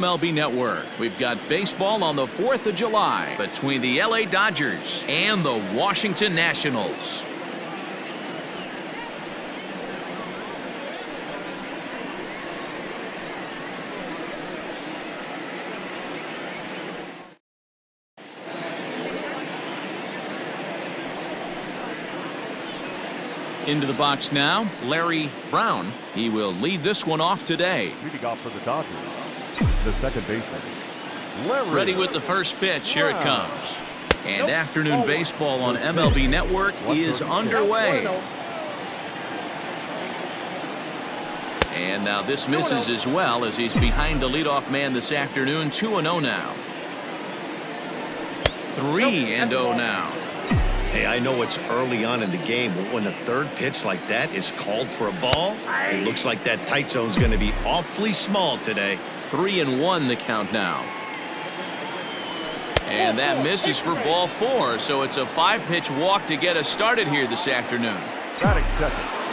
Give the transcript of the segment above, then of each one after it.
MLB Network. We've got baseball on the 4th of July between the LA Dodgers and the Washington Nationals. Into the box now, Larry Brown. He will lead this one off today. Leading off for the Dodgers, the second baseman, Larry. Ready with the first pitch. Here it comes. And afternoon baseball on MLB Network is underway. And now this misses as well as he's behind the leadoff man this afternoon. 2-0 now. 3-0 now. Hey, I know it's early on in the game, but when a third pitch like that is called for a ball, it looks like that tight zone's going to be awfully small today. 3-1 the count now. And that misses for ball 4, so it's a 5-pitch walk to get us started here this afternoon.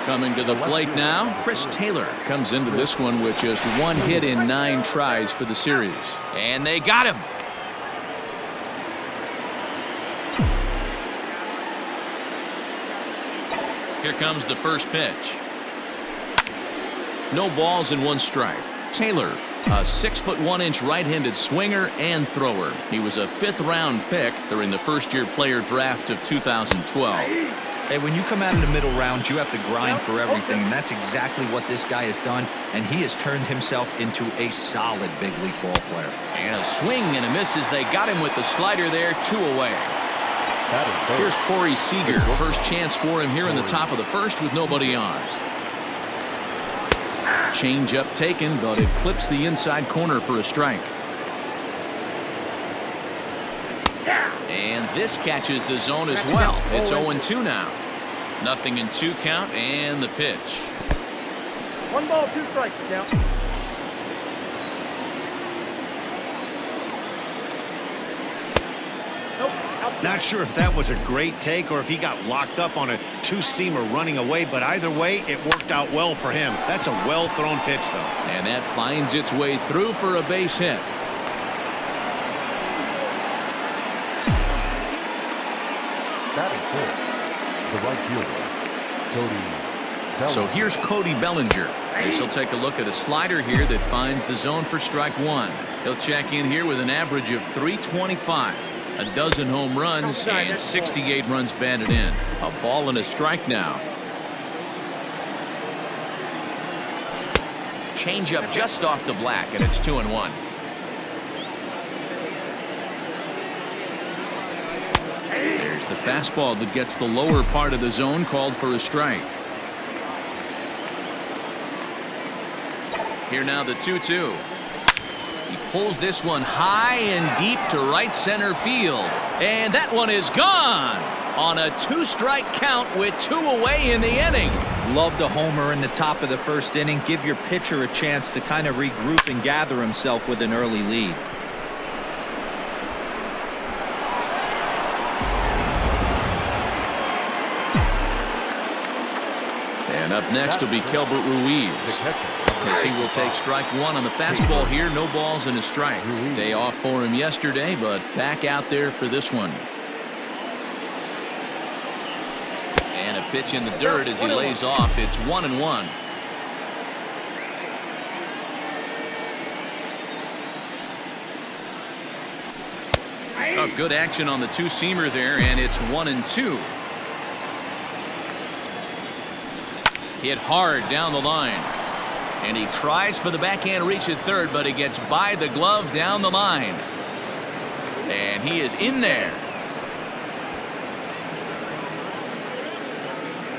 Coming to the plate now, Chris Taylor comes into this one with just 1 hit in 9 tries for the series. And they got him. Here comes the first pitch. No balls and 1 strike. Taylor, a 6'1" right-handed swinger and thrower. He was a 5th-round pick during the first-year player draft of 2012. Hey, when you come out of the middle rounds, you have to grind for everything, and that's exactly what this guy has done, and he has turned himself into a solid big league ball player. And a swing and a miss as they got him with the slider there, 2 away. Here's Corey Seager. First chance for him here in the top of the first with nobody on. Change up taken, but it clips the inside corner for a strike. And this catches the zone as well. It's 0-2 now. 0-2 count and the pitch. 1 ball, 2 strikes count. Not sure if that was a great take or if he got locked up on a 2-seamer running away, but either way, it worked out well for him. That's a well-thrown pitch, though. And that finds its way through for a base hit. That is good. The right fielder, Cody Bellinger. So here's Cody Bellinger. As he'll take a look at a slider here that finds the zone for strike 1. He'll check in here with an average of .325. A dozen home runs and 68 runs batted in. A ball and a strike now. Change up just off the black, and it's 2-1. There's the fastball that gets the lower part of the zone, called for a strike. Here now the 2-2. He pulls this one high and deep to right center field. And that one is gone on a 2-strike count with 2 away in the inning. Love the homer in the top of the first inning. Give your pitcher a chance to kind of regroup and gather himself with an early lead. And up next will be Kelbert Ruiz, as he will take strike 1 on the fastball here. No balls and a strike. Day off for him yesterday, but back out there for this one. And a pitch in the dirt as he lays off. It's 1-1. Oh, good action on the 2-seamer there, and it's 1-2. Hit hard down the line. And he tries for the backhand reach at third, but he gets by the glove down the line. And he is in there.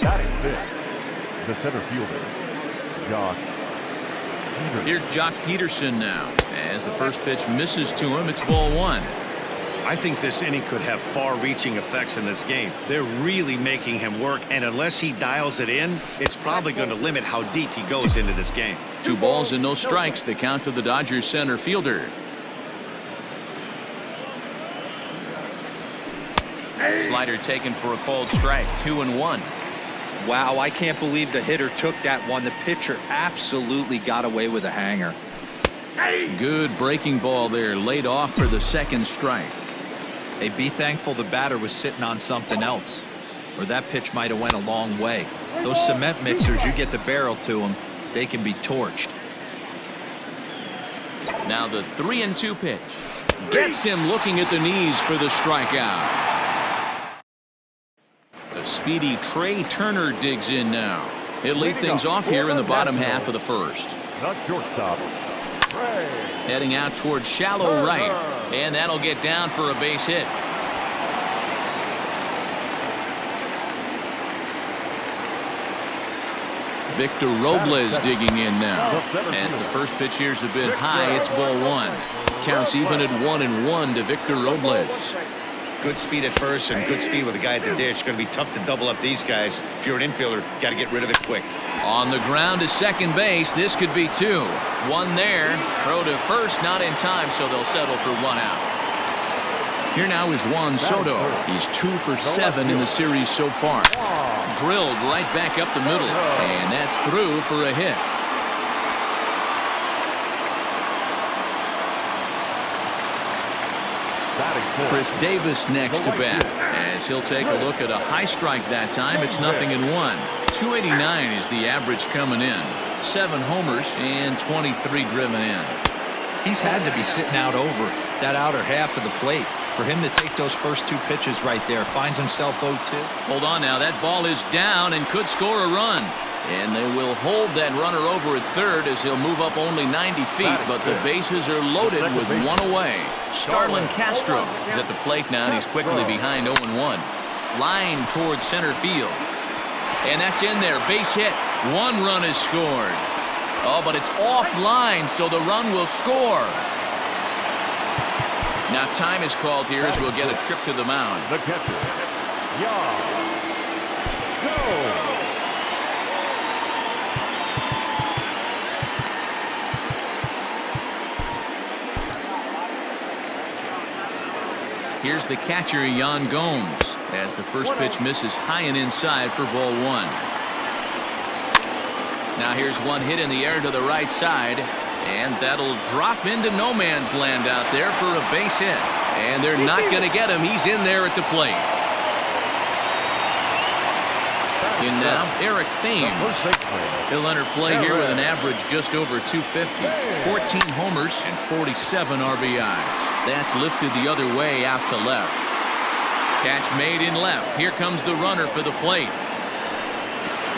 That is fifth. The center fielder, Jock Peterson. Here's Jock Peterson now. As the first pitch misses to him, it's ball 1. I think this inning could have far-reaching effects in this game. They're really making him work, and unless he dials it in, it's probably going to limit how deep he goes into this game. 2 balls and no strikes, the count to the Dodgers center fielder. Slider taken for a called strike. 2-1. Wow, I can't believe the hitter took that one. The pitcher absolutely got away with a hanger. Good breaking ball there, laid off for the second strike. Hey, be thankful the batter was sitting on something else, or that pitch might have went a long way. Those cement mixers, you get the barrel to them, they can be torched. Now the 3-2 pitch gets him looking at the knees for the strikeout. The speedy Trey Turner digs in now. He'll lead things off here in the bottom half of the first. Not shortstop. Heading out towards shallow right, and that'll get down for a base hit. Victor Robles digging in now. As the first pitch here's a bit high, it's ball one. Counts even at 1-1 to Victor Robles. Good speed at first and good speed with a guy at the dish. Going to be tough to double up these guys. If you're an infielder, got to get rid of it quick. On the ground to second base, this could be two. One there, throw to first, not in time, so they'll settle for one out. Here now is Juan Soto. He's 2 for 7 in the series so far. Drilled right back up the middle, and that's through for a hit. Chris Davis next to bat, as he'll take a look at a high strike that time. It's 0-1. 289 is the average coming in. 7 homers and 23 driven in. He's had to be sitting out over that outer half of the plate. For him to take those first 2 pitches right there, finds himself 0-2. Hold on now, that ball is down and could score a run. And they will hold that runner over at third as he'll move up only 90 feet, but the bases are loaded with one away. Starlin Castro is at the plate now, and he's quickly behind 0-1. Line towards center field. And that's in there, base hit. 1 run is scored. Oh, but it's offline, so the run will score. Now time is called here as we'll get a trip to the mound. The catcher. Go. Here's the catcher, Yan Gomes, as the first pitch misses high and inside for ball 1. Now here's one hit in the air to the right side, and that'll drop into no man's land out there for a base hit. And they're not going to get him. He's in there at the plate. In now, Eric Thames. He'll enter play here with an average just over 250. 14 homers and 47 RBIs. That's lifted the other way out to left. Catch made in left. Here comes the runner for the plate.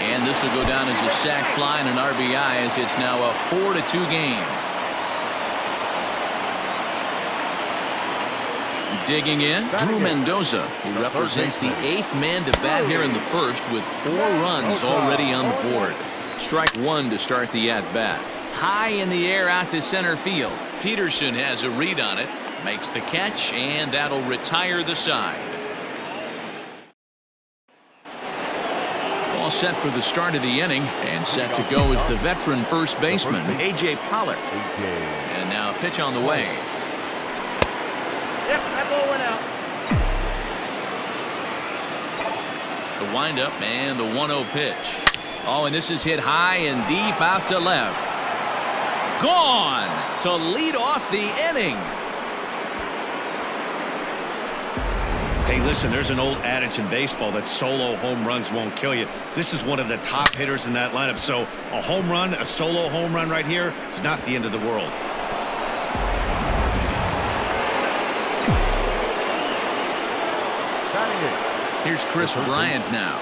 And this will go down as a sac fly and an RBI, as it's now a 4-2 game. Digging in, Drew Mendoza, who represents the 8th man to bat here in the first with 4 runs already on the board. Strike 1 to start the at-bat. High in the air out to center field. Peterson has a read on it, makes the catch, and that'll retire the side. All set for the start of the inning, and set to go is the veteran first baseman, A.J. Pollard. And now a pitch on the way. Yep, that ball went out. The windup and the 1-0 pitch. Oh, and this is hit high and deep out to left. Gone to lead off the inning. Hey, listen, there's an old adage in baseball that solo home runs won't kill you. This is one of the top hitters in that lineup. So a home run, a solo home run right here, it's not the end of the world. Here's Chris Bryant now.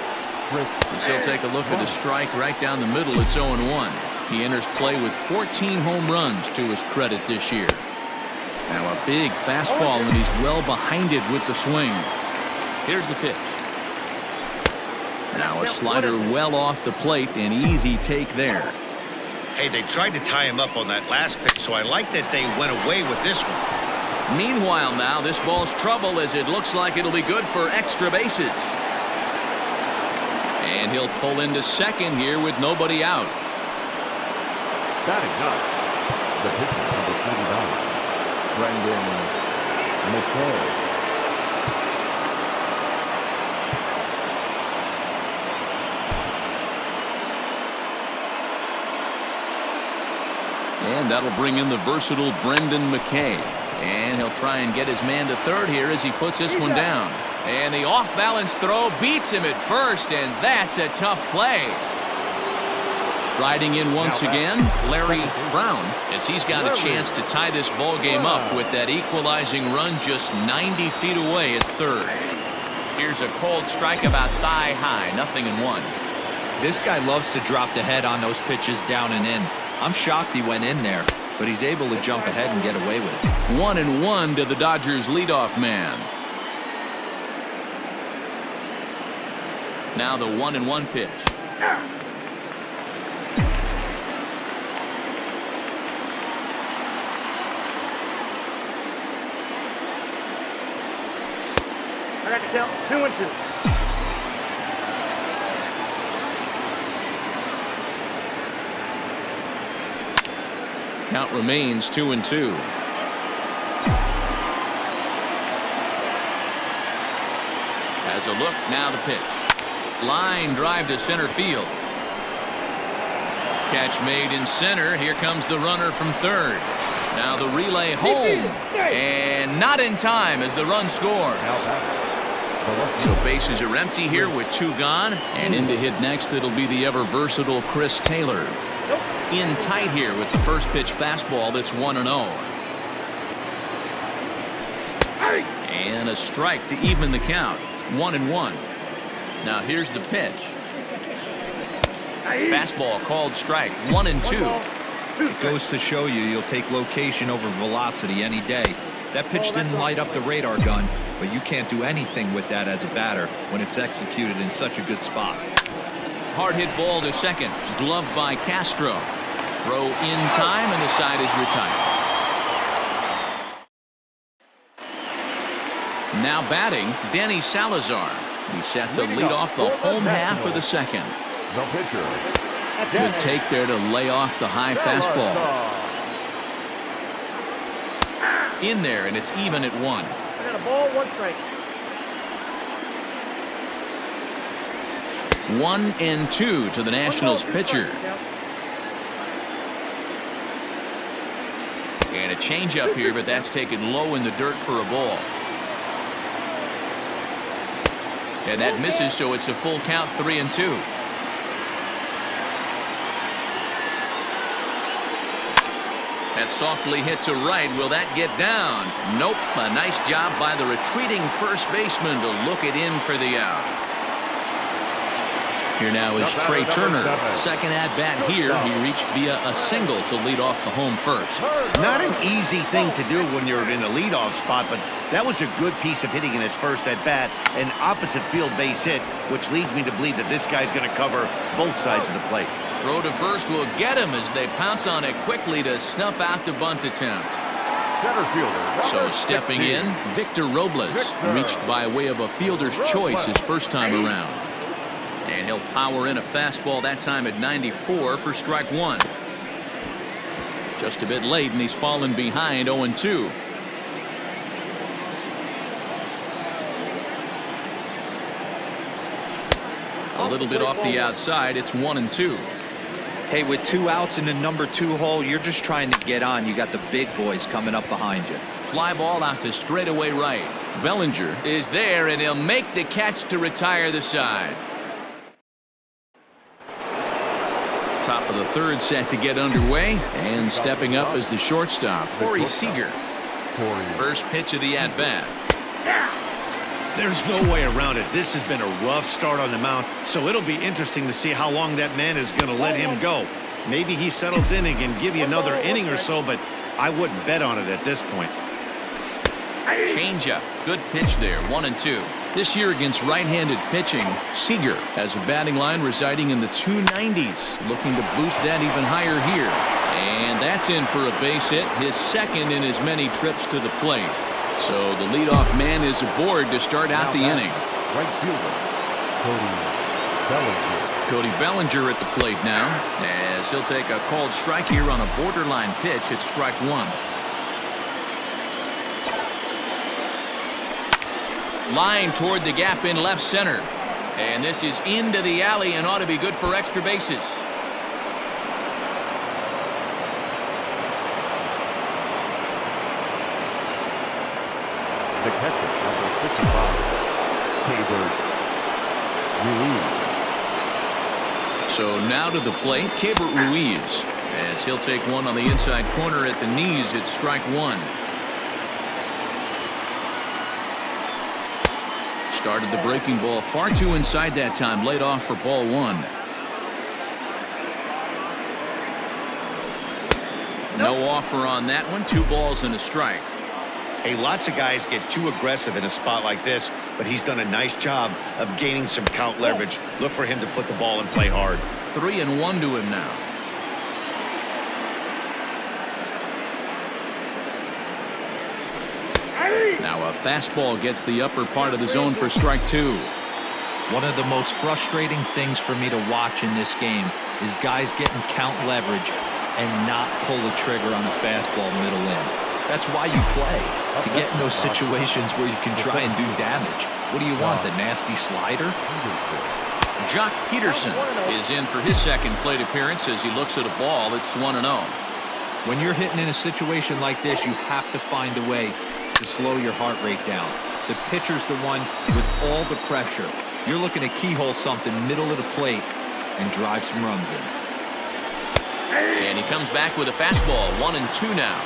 He'll take a look at a strike right down the middle. It's 0-1. He enters play with 14 home runs to his credit this year. Now a big fastball, and he's well behind it with the swing. Here's the pitch. Now a slider well off the plate, an easy take there. Hey, they tried to tie him up on that last pitch, so I like that they went away with this one. Meanwhile now, this ball's trouble, as it looks like it'll be good for extra bases. And he'll pull into second here with nobody out. Batting up, the pitcher, number 49, Brendan McKay. And And that'll bring in the versatile Brendan McKay. And he'll try and get his man to third here as he puts this one down. And the off-balance throw beats him at first, and that's a tough play. Striding in once again, Larry Brown, as he's got a chance to tie this ball game up with that equalizing run just 90 feet away at third. Here's a cold strike about thigh high, 0-1. This guy loves to drop the head on those pitches down and in. I'm shocked he went in there, but he's able to jump ahead and get away with it. 1-1 to the Dodgers leadoff man. Now the 1-1 pitch. I got to count 2-2. Count remains 2-2. Has a look, now the pitch. Line drive to center field. Catch made in center. Here comes the runner from third. Now the relay home. And not in time as the run scores. So bases are empty here with 2 gone. And in to hit next, it'll be the ever versatile Chris Taylor. In tight here with the first pitch fastball that's 1-0. And a strike to even the count. 1-1. Now here's the pitch. Fastball called strike. 1-2. It goes to show you you'll take location over velocity any day. That pitch didn't light up the radar gun, but you can't do anything with that as a batter when it's executed in such a good spot. Hard hit ball to second. Gloved by Castro. Throw in time, and the side is retired. Now batting, Danny Salazar. He's set to lead off the home half of the second. The pitcher. Good take there to lay off the high fastball. In there, and it's even at 1. I got a ball, 1 strike. 1-2 to the Nationals pitcher. And a changeup here, but that's taken low in the dirt for a ball. And that misses, so it's a full count, 3-2. That's softly hit to right. Will that get down? Nope. A nice job by the retreating first baseman to look it in for the out. Here now is Trey Turner. Second at bat here. He reached via a single to lead off the home first. Not an easy thing to do when you're in a leadoff spot, but that was a good piece of hitting in his first at bat. An opposite field base hit, which leads me to believe that this guy's going to cover both sides of the plate. Throw to first will get him as they pounce on it quickly to snuff out the bunt attempt. Center fielder. So stepping in, Victor Robles, reached by way of a fielder's choice his first time around. And he'll power in a fastball that time at 94 for strike 1. Just a bit late, and he's fallen behind 0-2. A little bit off the outside. It's 1-2. Hey, with 2 outs in the number 2 hole, you're just trying to get on. You got the big boys coming up behind you. Fly ball out to straightaway right. Bellinger is there, and he'll make the catch to retire the side. Top of the third set to get underway, and stepping up is the shortstop, Corey Seager. First pitch of the at-bat. There's no way around it. This has been a rough start on the mound, so it'll be interesting to see how long that man is going to let him go. Maybe he settles in and can give you another inning or so, but I wouldn't bet on it at this point. Changeup. Good pitch there. 1-2. This year against right-handed pitching, Seager has a batting line residing in the 290s, looking to boost that even higher here. And that's in for a base hit, his second in as many trips to the plate. So the leadoff man is aboard to start out the inning. Right fielder, Cody Bellinger. Cody Bellinger at the plate now, as he'll take a called strike here on a borderline pitch at strike 1. Line toward the gap in left center. And this is into the alley and ought to be good for extra bases. The catcher, number 55, Keibert Ruiz. So now to the plate, Keibert Ruiz, as he'll take one on the inside corner at the knees. It's strike one. Started the breaking ball far too inside that time, laid off for ball one. No offer on that one. 2 balls and a strike. Hey, lots of guys get too aggressive in a spot like this, but he's done a nice job of gaining some count leverage. Look for him to put the ball and play hard. 3-1 to him now. Now a fastball gets the upper part of the zone for strike 2. One of the most frustrating things for me to watch in this game is guys getting count leverage and not pull the trigger on a fastball middle in. That's why you play, to get in those situations where you can try and do damage. What do you want, the nasty slider? Jock Peterson is in for his second plate appearance as he looks at a ball. It's 1-0. When you're hitting in a situation like this, you have to find a way to slow your heart rate down. The pitcher's the one with all the pressure. You're looking to keyhole something middle of the plate and drive some runs in. And he comes back with a fastball. 1-2 now.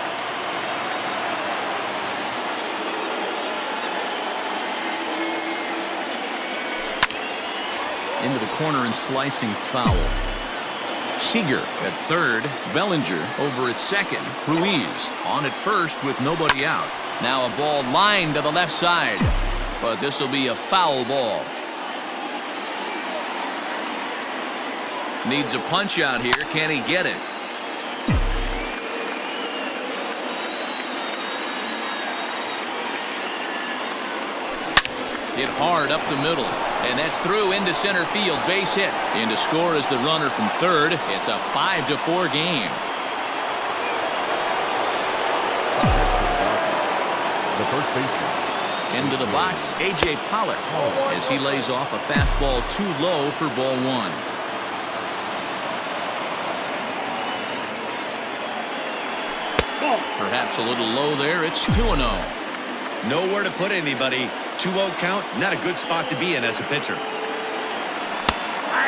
Into the corner and slicing foul. Seager at third. Bellinger over at second. Ruiz on at first with nobody out. Now a ball lined to the left side, but this will be a foul ball. Needs a punch out here. Can he get it? Hit hard up the middle, and that's through into center field. Base hit. In to score is the runner from third. It's a 5-4 game. The first baseman. Into the box, A.J. Pollock, as he lays off a fastball too low for ball one. Perhaps a little low there. It's 2-0. Nowhere to put anybody. 2-0 count, not a good spot to be in as a pitcher.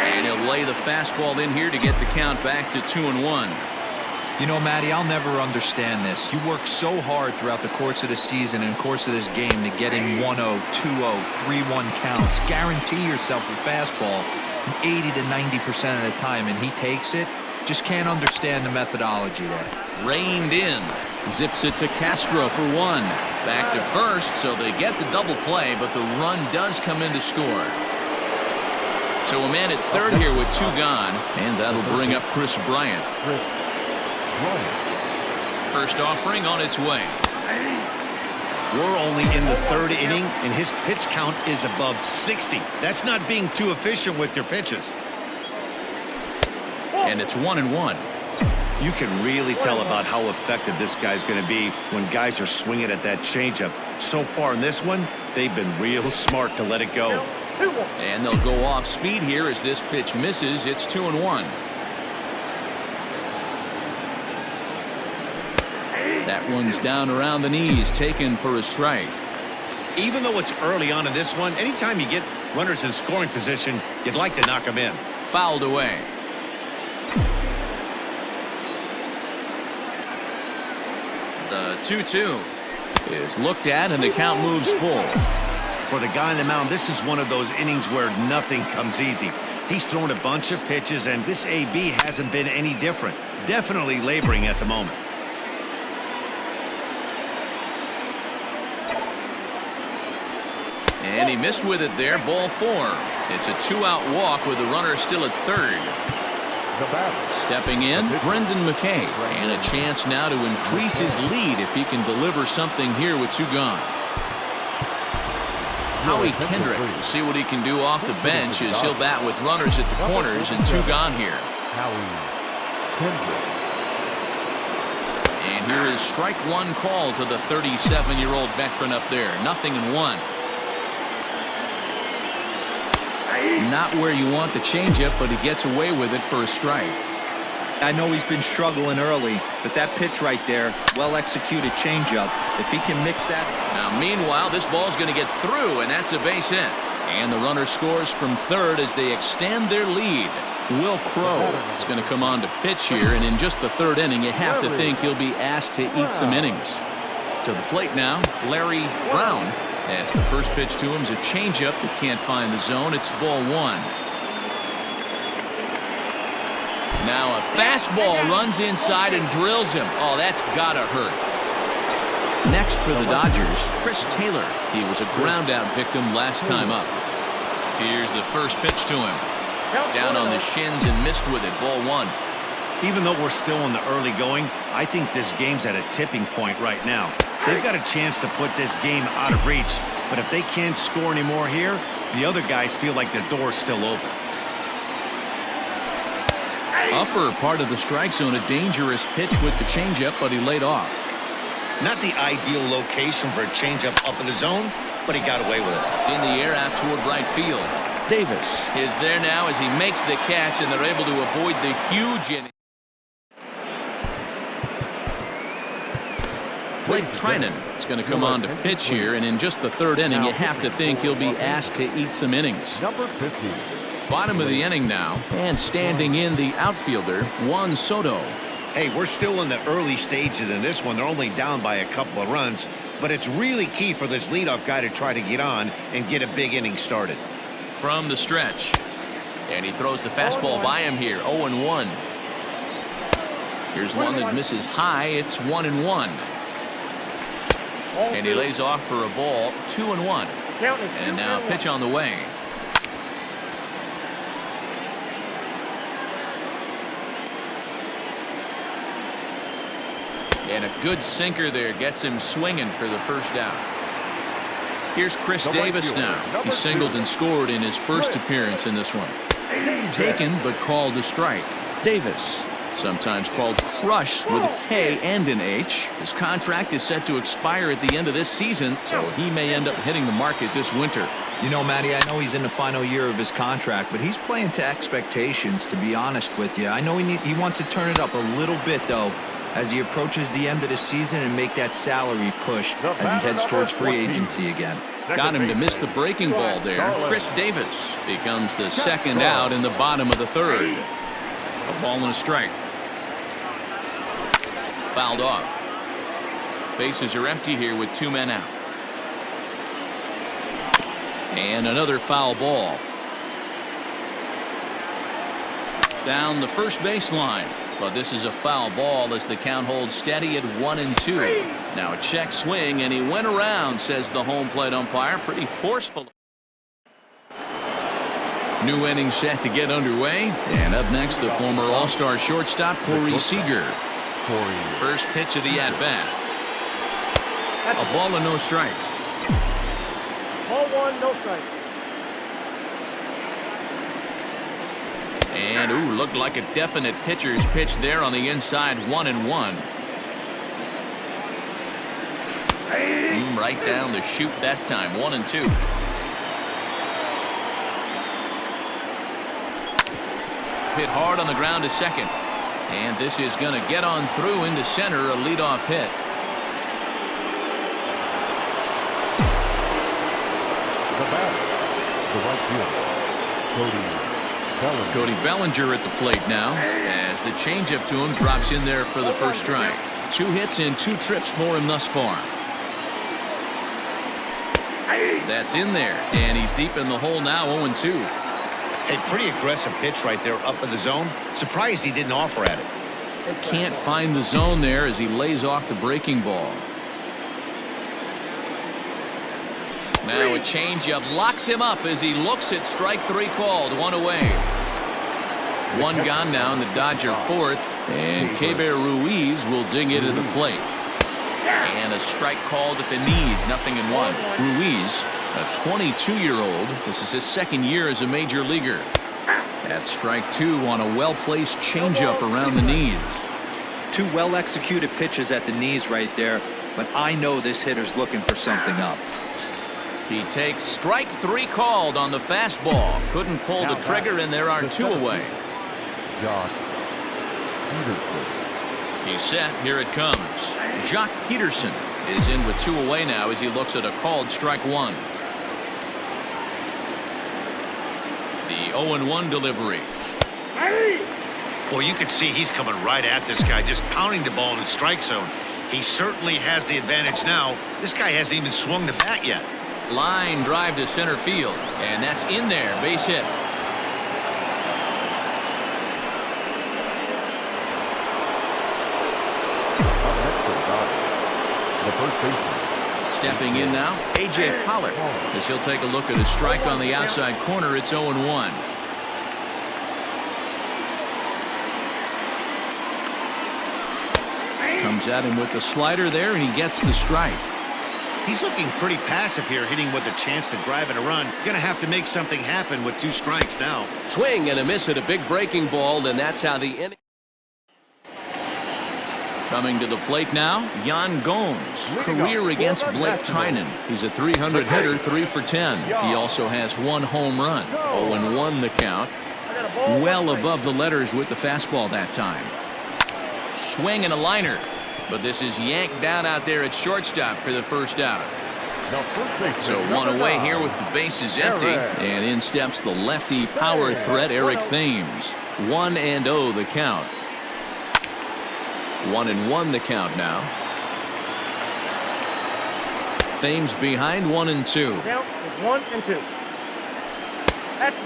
And he'll lay the fastball in here to get the count back to 2-1. You know, Matty, I'll never understand this. You work so hard throughout the course of the season and course of this game to get in 1-0, 2-0, 3-1 counts. Guarantee yourself a fastball 80 to 90% of the time, and he takes it. Just can't understand the methodology there. Reined in. Zips it to Castro for one. Back to first, so they get the double play, but the run does come in to score. So a man at third here with 2 gone, and that'll bring up Chris Bryant. First offering on its way. We're only in the 3rd inning, and his pitch count is above 60. That's not being too efficient with your pitches. And it's 1-1. You can really tell about how effective this guy's going to be when guys are swinging at that changeup. So far in this one, they've been real smart to let it go. And they'll go off speed here as this pitch misses. It's 2-1. That one's down around the knees, taken for a strike. Even though it's early on in this one, anytime you get runners in scoring position, you'd like to knock them in. Fouled away. The 2-2 is looked at, and the count moves full. For the guy on the mound, this is one of those innings where nothing comes easy. He's thrown a bunch of pitches, and this AB hasn't been any different. Definitely laboring at the moment. And he missed with it there. Ball 4. It's a 2-out walk with the runner still at third. The batter. Stepping in, Brendan McKay, and a chance now to increase his lead if he can deliver something here with 2 gone. Howie Kendrick will see what he can do off the bench as he'll bat with runners at the corners and 2 gone here. Howie Kendrick. And here is strike 1 call to the 37-year-old veteran up there. 0-1. Not where you want the changeup, but he gets away with it for a strike. I know he's been struggling early, but that pitch right there, well-executed changeup, if he can mix that. Now, meanwhile, this ball's going to get through, and that's a base hit. And the runner scores from third as they extend their lead. Will Crowe is going to come on to pitch here, and in just the third inning, you have to think he'll be asked to eat some innings. To the plate now, Larry Brown. As the first pitch to him is a changeup that can't find the zone. It's ball one. Now a fastball runs inside and drills him. Oh, that's gotta hurt. Next for the Dodgers, Chris Taylor. He was a ground out victim last time up. Here's the first pitch to him. Down on the shins and missed with it. Ball one. Even though we're still in the early going, I think this game's at a tipping point right now. They've got a chance to put this game out of reach, but if they can't score anymore here, the other guys feel like their door's still open. Upper part of the strike zone, a dangerous pitch with the changeup, but he laid off. Not the ideal location for a changeup up in the zone, but he got away with it. In the air out toward right field. Davis is there now as he makes the catch, and they're able to avoid the huge inning. Blake Trinan is going to come on to pitch here, and in just the third inning, you have to think he'll be asked to eat some innings. Number 50. Bottom of the inning now, and standing in the outfielder, Juan Soto. Hey, we're still in the early stages in this one. They're only down by a couple of runs, but it's really key for this leadoff guy to try to get on and get a big inning started. From the stretch, and he throws the fastball by him here. 0-1. Here's one that misses high. It's 1-1. And he lays off for a ball. 2-1. And now pitch on the way. And a good sinker there gets him swinging for the first out. Here's Chris Davis now. He singled and scored in his first appearance in this one. Taken but called a strike. Davis, sometimes called Crush with a K and an H. His contract is set to expire at the end of this season, so he may end up hitting the market this winter. You know, Matty, I know he's in the final year of his contract, but he's playing to expectations, to be honest with you. I know he wants to turn it up a little bit, though, as he approaches the end of the season and make that salary push as he heads towards free agency again. Got him to miss the breaking ball there. Chris Davis becomes the second out in the bottom of the third. A ball and a strike. Fouled off. Bases are empty here with 2 men out. And another foul ball. Down the first baseline. But this is a foul ball as the count holds steady at 1-2. Now a check swing, and he went around, says the home plate umpire. Pretty forceful. New inning set to get underway. And up next, the former All-Star shortstop, Corey Seager. First pitch of the at-bat. A ball and no strikes. Ball one, no strikes. And, ooh, looked like a definite pitcher's pitch there on the inside. 1-1. Right down the chute that time. 1-2. Hit hard on the ground to second. And this is going to get on through into center. A leadoff hit. The batter, the right fielder, Cody Bellinger at the plate now as the changeup to him drops in there for the first strike. 2 hits and 2 trips for him thus far. That's in there, and he's deep in the hole now. 0-2. A pretty aggressive pitch right there up in the zone. Surprised he didn't offer at it. Can't find the zone there as he lays off the breaking ball. Now a changeup locks him up as he looks at strike 3 called. 1 away. 1 gone now in the Dodger fourth, and Keibert Ruiz will dig into the plate. And a strike called at the knees. 0-1. Ruiz, a 22-year-old. This is his second year as a major leaguer. That's strike 2 on a well-placed changeup around the knees. 2 well-executed pitches at the knees right there, but I know this hitter's looking for something up. He takes strike 3 called on the fastball. Couldn't pull the trigger, and there are 2 away. Peterson. He's set. Here it comes. Jock Peterson is in with 2 away now as he looks at a called strike 1. The 0-1 delivery. Well, you can see he's coming right at this guy, just pounding the ball in the strike zone. He certainly has the advantage now. This guy hasn't even swung the bat yet. Line drive to center field, and that's in there. Base hit. Up next for the Dodgers, the first baseman. Stepping in now, A.J. Pollard, as he'll take a look at a strike on the outside corner. It's 0-1. Comes at him with the slider there, and he gets the strike. He's looking pretty passive here, hitting with a chance to drive and a run. Going to have to make something happen with 2 strikes now. Swing and a miss at a big breaking ball, and that's how the inning. Coming to the plate now, Yan Gomes. Career against Blake Trinan. He's a .300 hitter, 3 for 10. He also has 1 home run. 0-1 the count. Well above the letters with the fastball that time. Swing and a liner. But this is yanked down out there at shortstop for the first out. So 1 away here with the bases empty. And in steps the lefty power threat, Eric Thames. 1-0 the count. 1-1 the count now. Thames behind 1-2. Count is 1-2.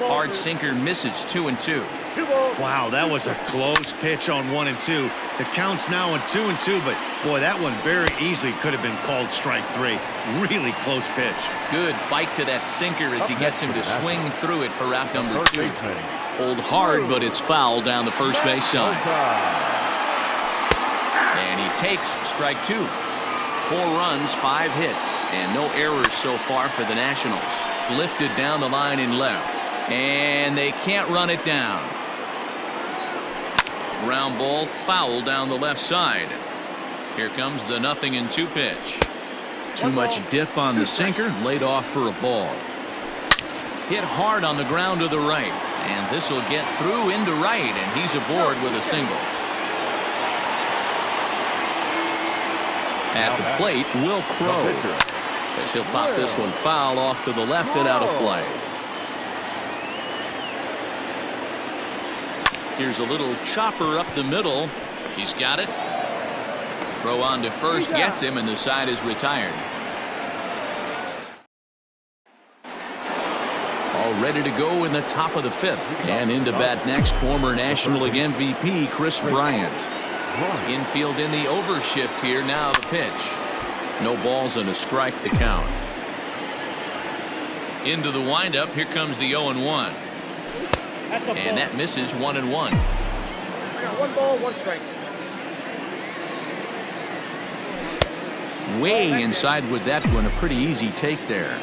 Hard sinker misses 2-2. 2 balls. Wow, that was a close pitch on 1-2. The count's now on 2-2, but boy, that one very easily could have been called strike 3. Really close pitch. Good bite to that sinker as he gets him to swing through it for out number 2. Pulled hard, but it's foul down the first base side. And he takes strike 2. 4 runs, 5 hits, and no errors so far for the Nationals. Lifted down the line in left. And they can't run it down. Ground ball foul down the left side. Here comes the 0-2 pitch. Too much dip on the sinker, laid off for a ball. Hit hard on the ground to the right. And this will get through into right, and he's aboard with a single. At the plate, Will Crowe, as he'll pop this one foul off to the left and out of play. Here's a little chopper up the middle. He's got it. Throw on to first gets him, and the side is retired. All ready to go in the top of the 5th. And into bat next, former National League MVP Chris Bryant. Infield in the overshift here. Now the pitch. No balls and a strike to count. Into the windup. Here comes the 0-1. And that misses 1-1. I got 1 ball, 1 strike. Way inside with that one. A pretty easy take there.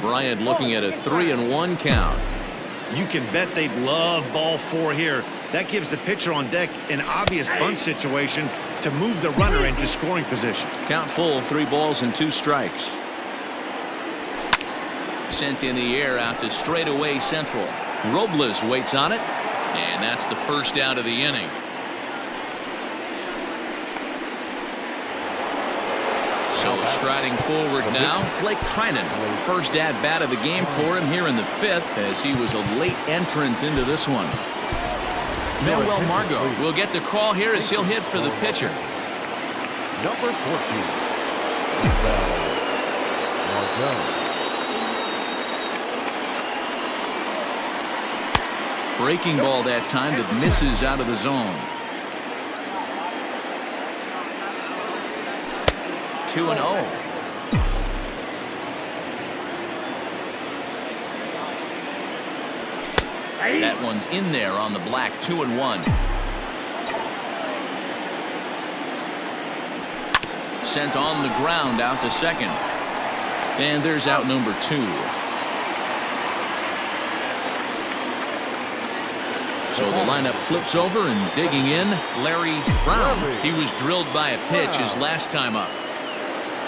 Bryant looking at a 3-1 count. You can bet they'd love ball 4 here. That gives the pitcher on deck an obvious bunt situation to move the runner into scoring position. Count full, 3 balls and 2 strikes. Sent in the air out to straightaway central. Robles waits on it, and that's the first out of the inning. So striding forward now, Blake Trinan. First at bat of the game for him here in the 5th, as he was a late entrant into this one. Manuel Margot will get the call here as he'll hit for the pitcher. Number 14, Margot. Breaking ball that time that misses out of the zone. 2-0. That one's in there on the black. 2-1. Sent on the ground out to second. And there's out number 2. So the lineup flips over, and digging in, Larry Brown. He was drilled by a pitch his last time up.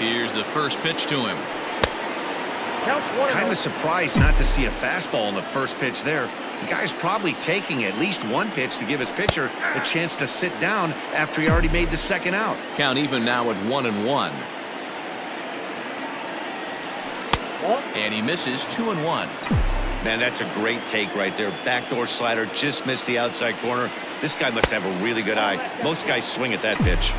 Here's the first pitch to him. Kind of surprised not to see a fastball on the first pitch there. The guy's probably taking at least one pitch to give his pitcher a chance to sit down after he already made the second out. Count even now at 1-1. And he misses 2-1. Man, that's a great take right there. Backdoor slider, just missed the outside corner. This guy must have a really good eye. Most guys swing at that pitch.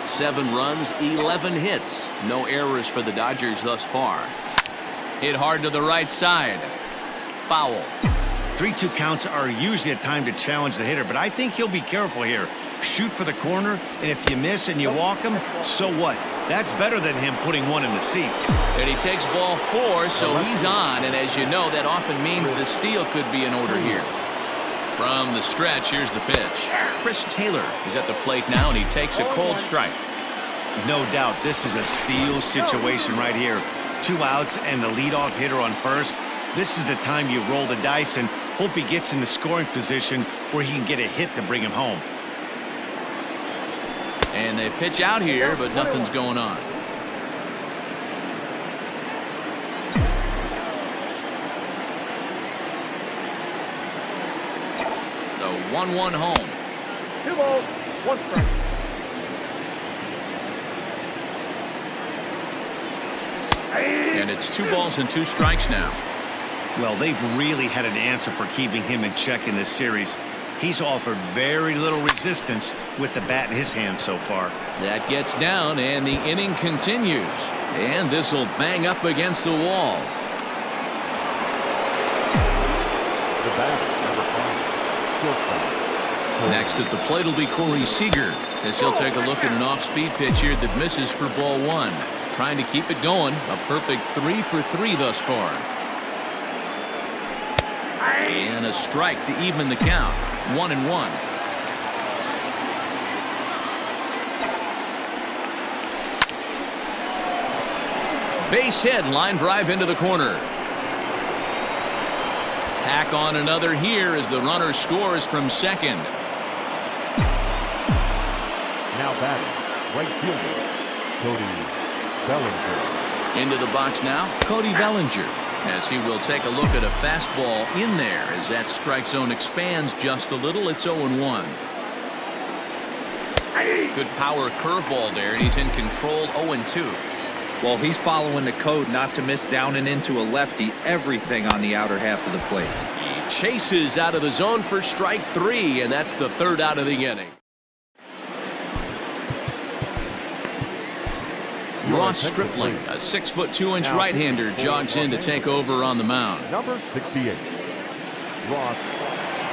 7 runs, 11 hits. No errors for the Dodgers thus far. Hit hard to the right side. Foul. 3-2 counts are usually a time to challenge the hitter, but I think he'll be careful here. Shoot for the corner, and if you miss and you walk him, so what? That's better than him putting one in the seats. And he takes ball 4, so he's on. And as you know, that often means the steal could be in order here. From the stretch, here's the pitch. Chris Taylor is at the plate now, and he takes a cold strike. No doubt, this is a steal situation right here. 2 outs and the leadoff hitter on first. This is the time you roll the dice and hope he gets in the scoring position where he can get a hit to bring him home. And they pitch out here, but nothing's going on. The 1-1 home. 2 balls, 1 strike. And it's 2 balls and 2 strikes now. Well, they've really had an answer for keeping him in check in this series. He's offered very little resistance with the bat in his hand so far. That gets down, and the inning continues. And this will bang up against the wall. The batter, number 5, shortstop. Next at the plate will be Corey Seager, as he'll take a look at an off-speed pitch here that misses for ball 1. Trying to keep it going. A perfect 3 for 3 thus far. And a strike to even the count. 1-1. Base hit, line drive into the corner. Tack on another here as the runner scores from second. Now batting, right fielder, Cody Bellinger. Into the box now, Cody Bellinger, as he will take a look at a fastball in there as that strike zone expands just a little. It's 0-1. Good power curveball there, and he's in control. 0-2. Well, he's following the code not to miss down and into a lefty. Everything on the outer half of the plate. He chases out of the zone for strike 3, and that's the 3rd out of the inning. Ross Stripling, a 6'2" right-hander, jogs in to take over on the mound. Number 68, Ross.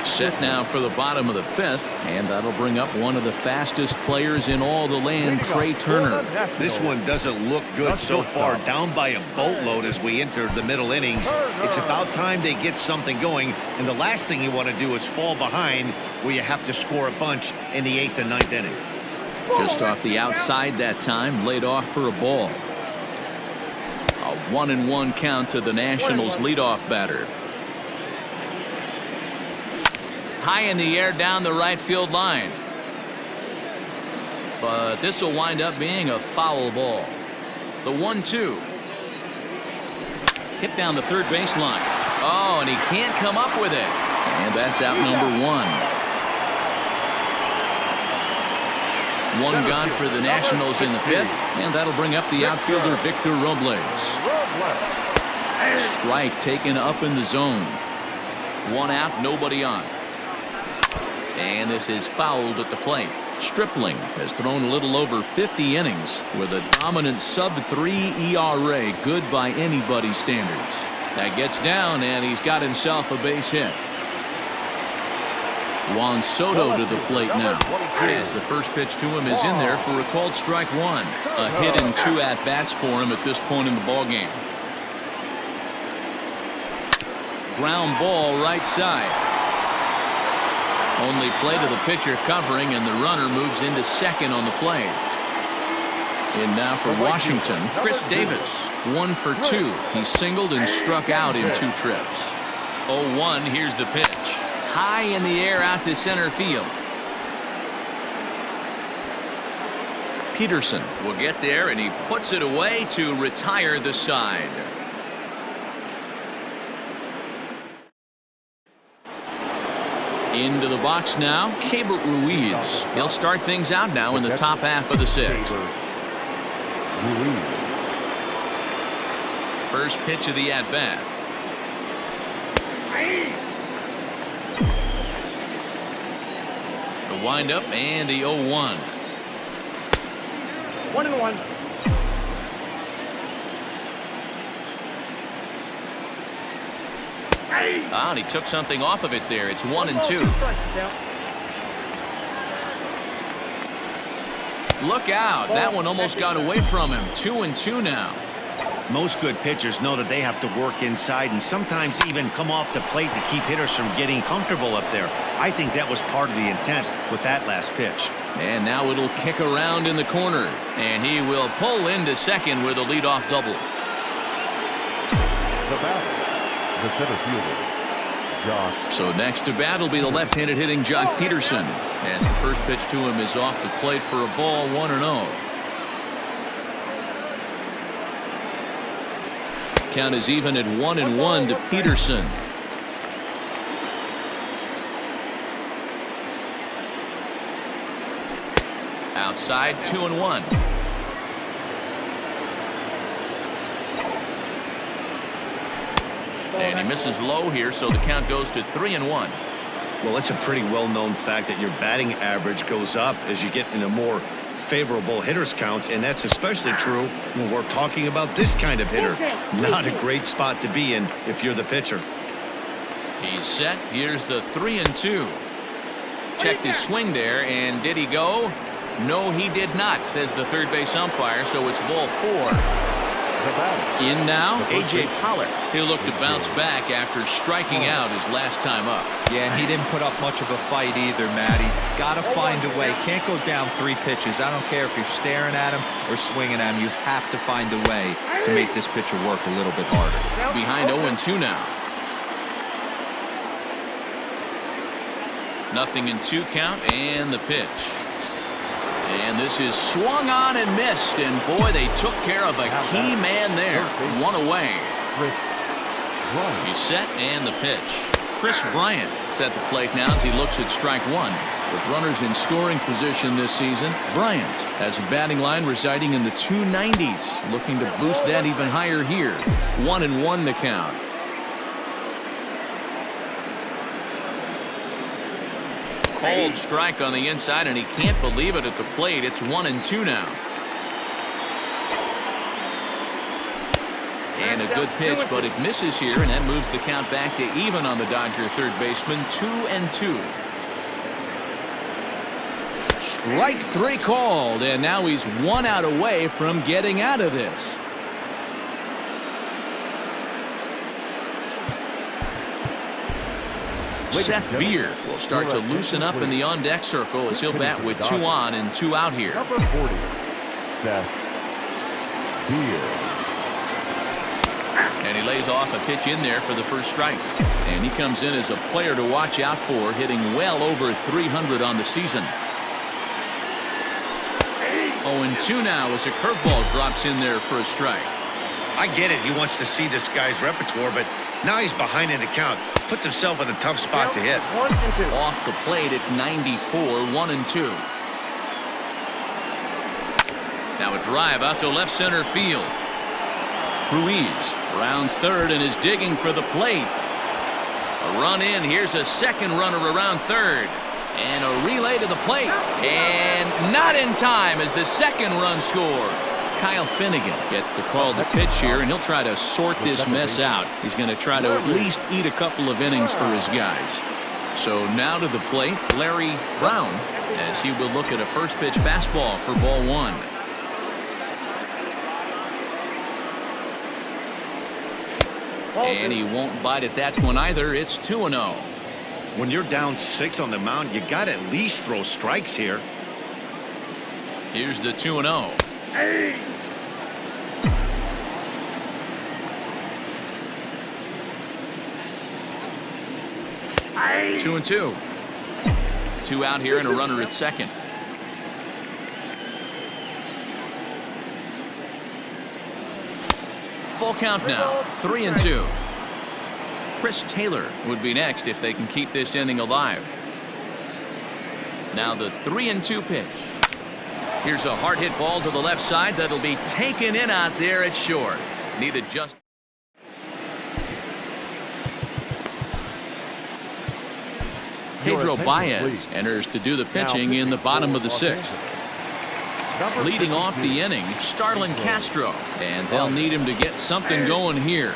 Set now for the bottom of the 5th, and that'll bring up one of the fastest players in all the land, Trey Turner. This one doesn't look good so far. Down by a boatload as we enter the middle innings. It's about time they get something going, and the last thing you want to do is fall behind where you have to score a bunch in the 8th and 9th inning. Just off the outside that time, laid off for a ball. A 1-1 count to the Nationals leadoff batter. High in the air down the right field line. But this will wind up being a foul ball. The 1-2. Hit down the third baseline. Oh, and he can't come up with it. And that's out number 1. One gone for the Nationals in the 5th, and that'll bring up the outfielder Victor Robles. Strike taken up in the zone. 1 out, nobody on. And this is fouled at the plate. Stripling has thrown a little over 50 innings with a dominant sub-3 ERA, good by anybody's standards. That gets down, and he's got himself a base hit. Juan Soto to the plate now, as the first pitch to him is in there for a called strike 1. A hit and 2 at-bats for him at this point in the ballgame. Ground ball right side. Only play to the pitcher covering, and the runner moves into second on the play. In now for Washington, Chris Davis. 1 for 2. He singled and struck out in 2 trips. 0-1, here's the pitch. High in the air out to center field. Peterson will get there, and he puts it away to retire the side. Into the box now, Keibert Ruiz. He'll start things out now in the top half of the sixth. First pitch of the at-bat. The windup and the 0-1. 1-1. Ah, and he took something off of it there. It's 1-2. Look out. That one almost got away from him. 2-2 now. Most good pitchers know that they have to work inside and sometimes even come off the plate to keep hitters from getting comfortable up there. I think that was part of the intent with that last pitch. And now it'll kick around in the corner. And he will pull into second with a leadoff double. The batter, the center fielder, Jock. So next to bat will be the left-handed hitting Jock Peterson. As the first pitch to him is off the plate for a ball, 1-0. Count is even at 1-1 to Peterson. Outside, 2-1. And he misses low here, so the count goes to 3-1. Well, it's a pretty well-known fact that your batting average goes up as you get into more favorable hitters counts, and that's especially true when we're talking about this kind of hitter. Not a great spot to be in if you're the pitcher. He's set. Here's the 3-2. Checked his swing there, and did he go? No, he did not, says the third base umpire, so it's ball 4. In now, A.J. Pollock. He'll look to bounce back after striking out his last time up. Yeah, and he didn't put up much of a fight either, Matty. Got to find a way. Can't go down 3 pitches. I don't care if you're staring at him or swinging at him. You have to find a way to make this pitcher work a little bit harder. Behind 0-2 now. 0-2 count, and the pitch. And this is swung on and missed, and boy, they took care of a key man there. 1 away. He's set, and the pitch. Chris Bryant is at the plate now as he looks at strike 1. With runners in scoring position this season, Bryant has a batting line residing in the 290s, looking to boost that even higher here. 1-1 the count. Cold strike on the inside, and he can't believe it at the plate. It's 1-2 now. And a good pitch, but it misses here, and that moves the count back to even on the Dodger third baseman. 2-2. Strike 3 called, and now he's 1 out away from getting out of this. Seth Beer will start to loosen up in the on-deck circle as he'll bat with 2 on and 2 out here. Number 40, Seth Beer. And he lays off a pitch in there for the first strike. And he comes in as a player to watch out for, hitting well over 300 on the season. 0-2 now as a curveball drops in there for a strike. I get it. He wants to see this guy's repertoire, but now he's behind in the count. Puts himself in a tough spot to hit. 1-2. Off the plate at 94, 1-2. Now a drive out to left center field. Ruiz rounds third and is digging for the plate. A run in. Here's a second runner around third. And a relay to the plate. And not in time as the second run scores. Kyle Finnegan gets the call to pitch here, and he'll try to sort this mess out. He's going to try to at least eat a couple of innings for his guys. So now to the plate, Larry Brown, as he will look at a first pitch fastball for ball 1. And he won't bite at that one either. It's 2-0. When you're down 6 on the mound, you got to at least throw strikes here. Here's the 2-0. 2-2. 2 out here and a runner at second. Full count now. 3-2. Chris Taylor would be next if they can keep this inning alive. Now the 3-2 pitch. Here's a hard hit ball to the left side that'll be taken in out there at short. Needed just. Pedro Baez enters to do the pitching in the bottom of the 6th. Leading off the inning, Starlin Castro, and they'll need him to get something going here.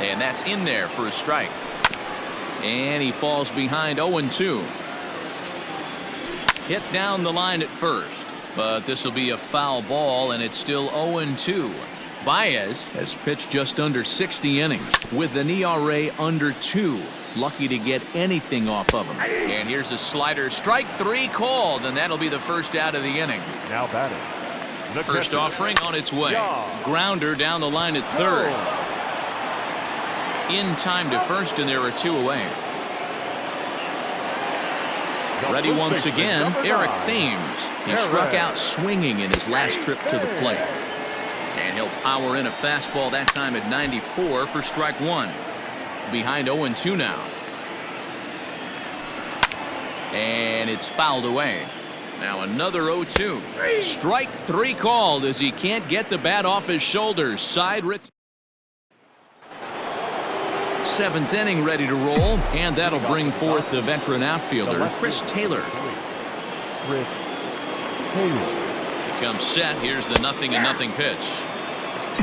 And that's in there for a strike. And he falls behind 0-2. Hit down the line at first, but this will be a foul ball, and it's still 0-2. Baez has pitched just under 60 innings with an ERA under 2. Lucky to get anything off of him. And here's a slider. Strike 3 called, and that'll be the first out of the inning. Now batting. First offering on its way. Grounder down the line at third. In time to first, and there are 2 away. Ready once again, Eric Thames. He struck out swinging in his last trip to the plate. And he'll power in a fastball that time at 94 for strike 1. Behind 0-2 now. And it's fouled away. Now another 0-2. Strike 3 called as he can't get the bat off his shoulders. Side rit. 7th inning ready to roll, and that'll bring forth the veteran outfielder Chris Taylor. Becomes set. Here's the 0-0 pitch.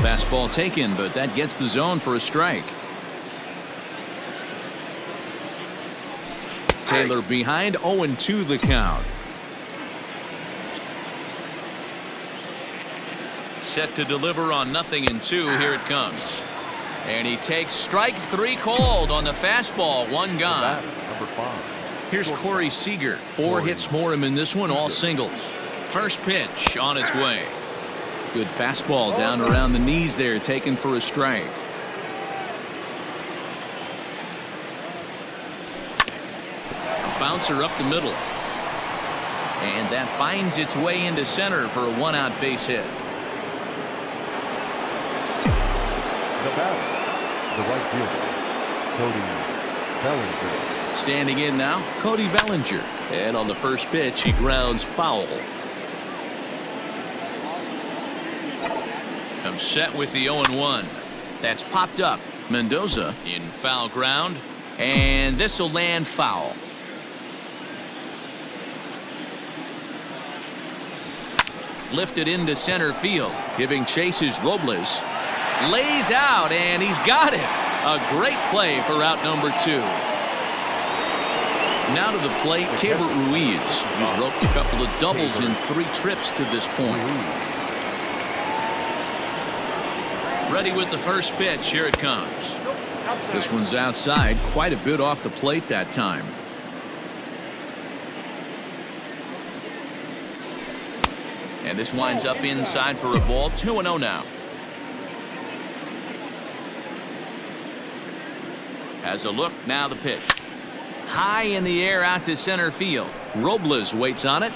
Fastball taken, but that gets the zone for a strike. Taylor behind 0-2 the count. Set to deliver on 0-2. Here it comes. And he takes strike 3 called on the fastball. 1 gone. Here's Corey Seager. 4 hits for him in this one, all singles. First pitch on its way. Good fastball down around the knees there, taken for a strike. A bouncer up the middle. And that finds its way into center for a 1-out base hit. The batter, the right fielder, Cody Bellinger. Standing in now, Cody Bellinger. And on the first pitch, he grounds foul. Comes set with the 0-1. That's popped up. Mendoza in foul ground. And this will land foul. Lifted into center field. Giving chase is Robles. Lays out, and he's got it. A great play for out number 2. Now to the plate, Keibert Ruiz. He's roped a couple of doubles in 3 trips to this point. Ready with the first pitch. Here it comes. This one's outside, quite a bit off the plate that time. And this winds up inside for a ball. 2-0 now. Has a look, now the pitch. High in the air out to center field. Robles waits on it.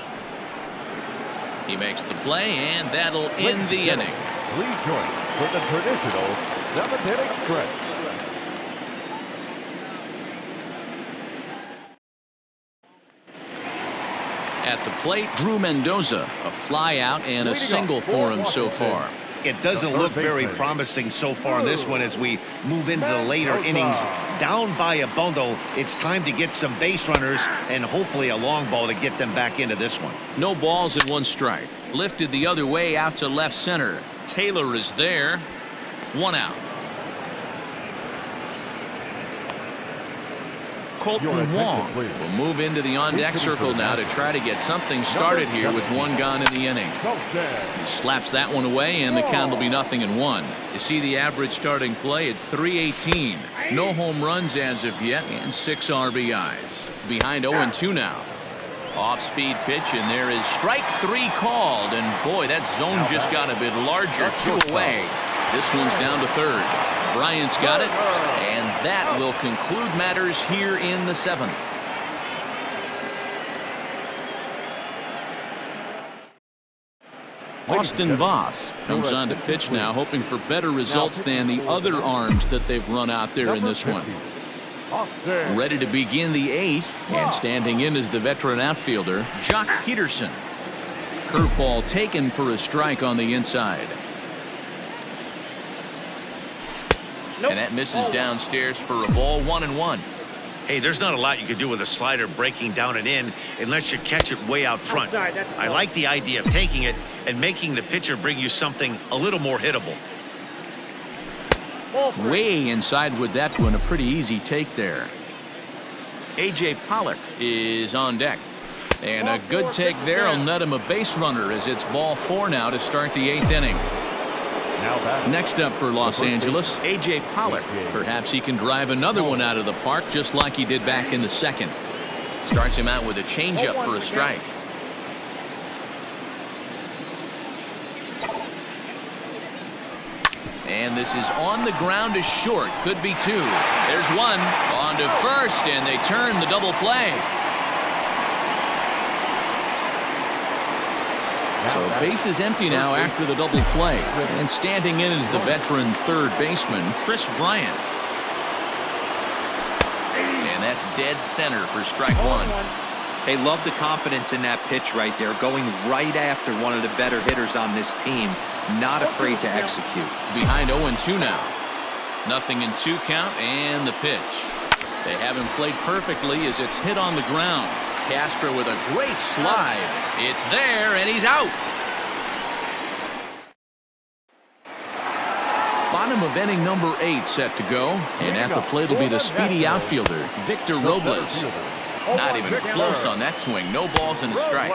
He makes the play, and that'll end the inning. 3 joints for the traditional 7th-inning stretch. At the plate, Drew Mendoza. A fly out and a single for him so far. It doesn't look very promising so far in this one as we move into the later innings. Down by a bundle, it's time to get some base runners and hopefully a long ball to get them back into this one. No balls and 1 strike. Lifted the other way out to left center. Taylor is there. 1 out. Colton Wong will move into the on-deck circle now to try to get something started here with 1 gone in the inning. He slaps that one away, and the count will be 0-1. You see the average starting play at .318. No home runs as of yet, and 6 RBIs. Behind 0-2 now. Off-speed pitch, and there is strike 3 called. And boy, that zone just got a bit larger. 2 away. This one's down to third. Bryant's got it, and that will conclude matters here in the 7th. Austin Voth comes on to pitch now, hoping for better results than the other arms that they've run out there in this one. Austin. Ready to begin the 8th, and standing in is the veteran outfielder, Jock Peterson. Curveball taken for a strike on the inside. And that misses downstairs for a ball, 1-1. Hey, there's not a lot you can do with a slider breaking down and in unless you catch it way out front. I like the idea of taking it and making the pitcher bring you something a little more hittable. Way inside with that one, a pretty easy take there. A.J. Pollock is on deck. And a good take there will net him a base runner as it's ball 4 now to start the 8th inning. Next up for Los Angeles, A.J. Pollock. Perhaps he can drive another one out of the park just like he did back in the 2nd. Starts him out with a changeup for a strike. And this is on the ground to short. Could be 2. There's 1. On to first, and they turn the double play. So base is empty now after the double play. And standing in is the veteran third baseman, Chris Bryant. And that's dead center for strike 1. Hey, love the confidence in that pitch right there, going right after one of the better hitters on this team, not afraid to execute. Behind 0-2 now. 0-2 count, and the pitch. They have him played perfectly as it's hit on the ground. Castro with a great slide. It's there, and he's out. Bottom of inning number 8 set to go, and at the plate will be the speedy outfielder, Victor Robles. Not even close on that swing. No balls and a strike.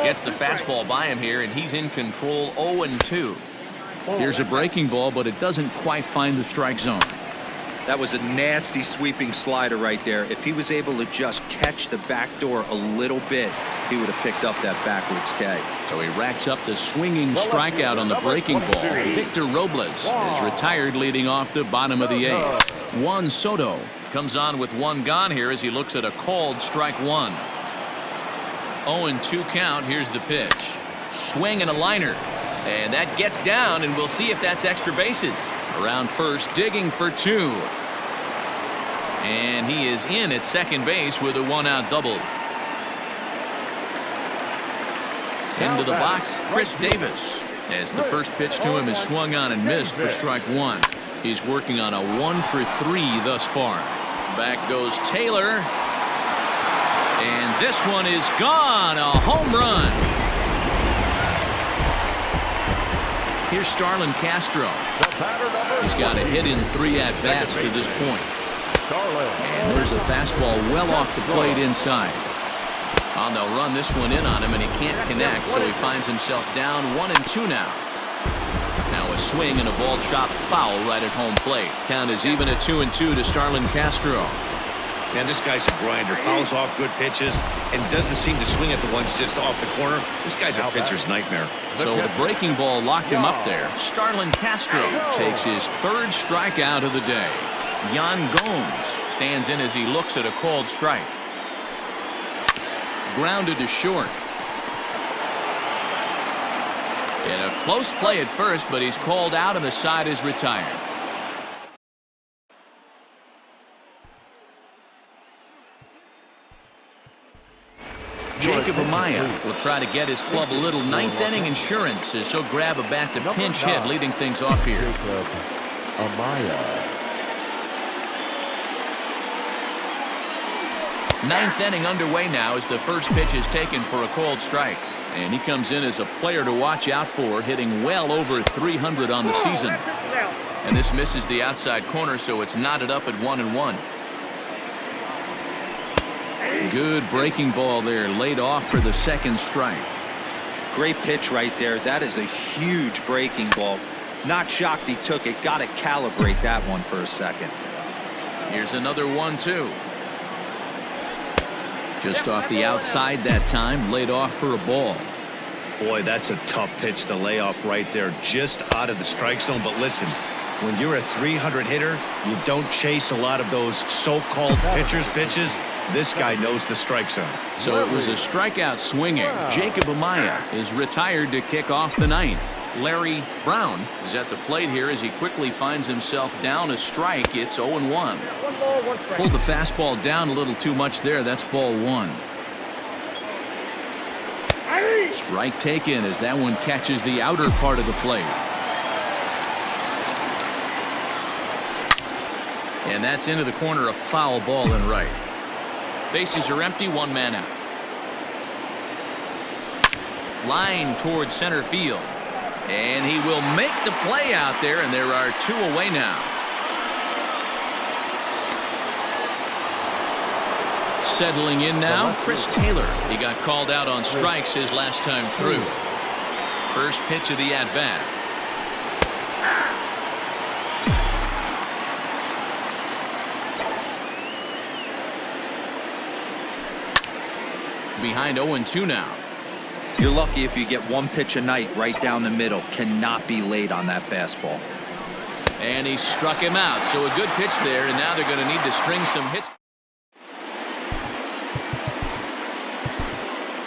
Gets the fastball by him here, and he's in control. 0-2. Here's a breaking ball, but it doesn't quite find the strike zone. That was a nasty sweeping slider right there. If he was able to just catch the back door a little bit, he would have picked up that backwards K. So he racks up the swinging strikeout on the breaking ball. Victor Robles is retired leading off the bottom of the 8th. Juan Soto comes on with 1 gone here as he looks at a called strike 1. 0-2 count. Here's the pitch. Swing and a liner. And that gets down, and we'll see if that's extra bases. Around first, digging for 2. And he is in at second base with a 1-out double. Into the box, Chris Davis. As the first pitch to him is swung on and missed for strike 1. He's working on a 1-for-3 thus far. Back goes Taylor. And this one is gone. A home run. Here's Starlin Castro. He's got a hit in 3 at-bats to this point. And there's a fastball well off the plate inside. Oh, they'll run this one in on him, and he can't connect, so he finds himself down 1-2 now. Now a swing and a ball chopped foul right at home plate. Count is even at 2-2 to Starlin Castro. Man, this guy's a grinder. Fouls off good pitches and doesn't seem to swing at the ones just off the corner. This guy's a pitcher's nightmare. So the breaking ball locked him up there. Starlin Castro takes his 3rd strikeout of the day. Yan Gomes stands in as he looks at a called strike. Grounded to short. And a close play at first, but he's called out and the side is retired. Jacob Amaya will try to get his club a little 9th inning insurance as he'll grab a bat to pinch hit, leading things off here. Jacob Amaya. 9th inning underway now as the first pitch is taken for a called strike. And he comes in as a player to watch out for, hitting well over 300 on the season. And this misses the outside corner, so it's knotted up at 1-1. Good breaking ball there, laid off for the 2nd strike. Great pitch right there. That is a huge breaking ball. Not shocked he took it. Got to calibrate that one for a second. Here's another 1-2. Just off the outside that time, laid off for a ball. Boy, that's a tough pitch to lay off right there, just out of the strike zone. But listen, when you're a 300 hitter, you don't chase a lot of those so-called pitchers' pitches. This guy knows the strike zone. So it was a strikeout swinging. Jacob Amaya is retired to kick off the 9th. Larry Brown is at the plate here as he quickly finds himself down a strike. It's 0-1. 1 ball, 1 strike. Pulled the fastball down a little too much there. That's ball 1. Strike taken as that one catches the outer part of the plate. And that's into the corner, a foul ball and right. Bases are empty, 1 man out. Line towards center field. And he will make the play out there, and there are 2 away now. Settling in now, Chris Taylor. He got called out on strikes his last time through. First pitch of the at-bat. Behind 0-2 now. You're lucky if you get 1 pitch a night right down the middle. Cannot be late on that fastball. And he struck him out. So a good pitch there, and now they're going to need to string some hits.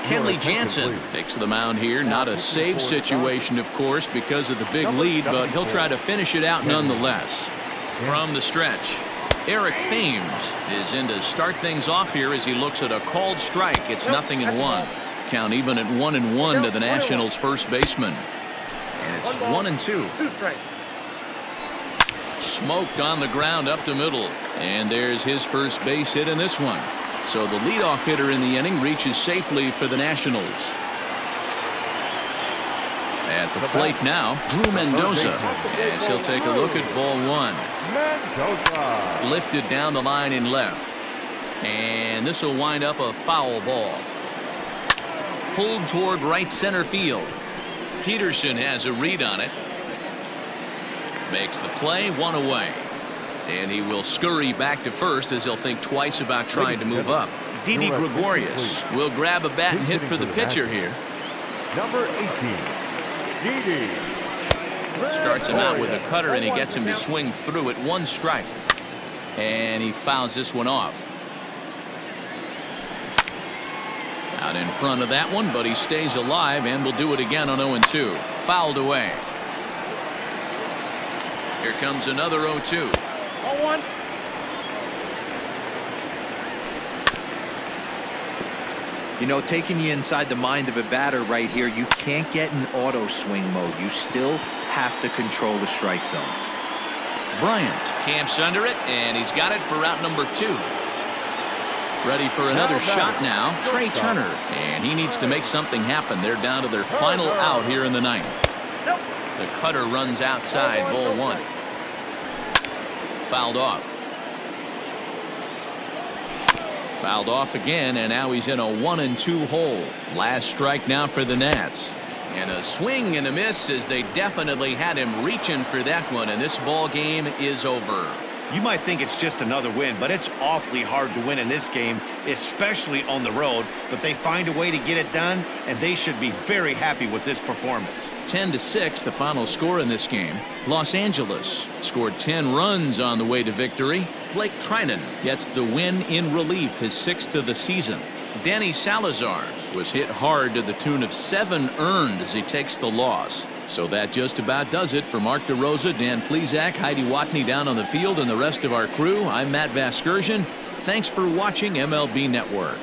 Kenley Jansen takes the mound here. Not a save situation, of course, because of the big lead, but he'll try to finish it out nonetheless. From the stretch, Eric Thames is in to start things off here as he looks at a called strike. It's 0-1. Count even at 1-1 to the Nationals' first baseman. And it's 1-2. 2 strikes. Smoked on the ground up the middle. And there's his first base hit in this one. So the leadoff hitter in the inning reaches safely for the Nationals. At the plate now, Drew Mendoza, as he'll take a look at ball 1. Mendoza. Lifted down the line in left. And this will wind up a foul ball. Pulled toward right center field. Peterson has a read on it. Makes the play, 1 away. And he will scurry back to first as he'll think twice about trying to move up. Didi Gregorius will grab a bat and hit for the pitcher here. Number 18, Didi. Starts him out with a cutter, and he gets him to swing through it. 1 strike. And he fouls this one off. Out in front of that one, but he stays alive and will do it again on 0-2. Fouled away. Here comes another 0-2. 0-1. You know, taking you inside the mind of a batter right here, you can't get in auto swing mode. You still have to control the strike zone. Bryant camps under it, and he's got it for out number 2. Ready for another shot now, Trey Turner, and he needs to make something happen. They're down to their final out here in the 9th. The cutter runs outside, ball 1. Fouled off. Fouled off again, and now he's in a 1-2 hole. Last strike now for the Nats. And a swing and a miss as they definitely had him reaching for that one, and this ball game is over. You might think it's just another win, but it's awfully hard to win in this game, especially on the road. But they find a way to get it done, and they should be very happy with this performance. 10-6, the final score in this game. Los Angeles scored 10 runs on the way to victory. Blake Trinan gets the win in relief, his 6th of the season. Danny Salazar was hit hard to the tune of 7 earned as he takes the loss. So that just about does it for Mark DeRosa, Dan Plesac, Heidi Watney down on the field, and the rest of our crew. I'm Matt Vasgersian. Thanks for watching MLB Network.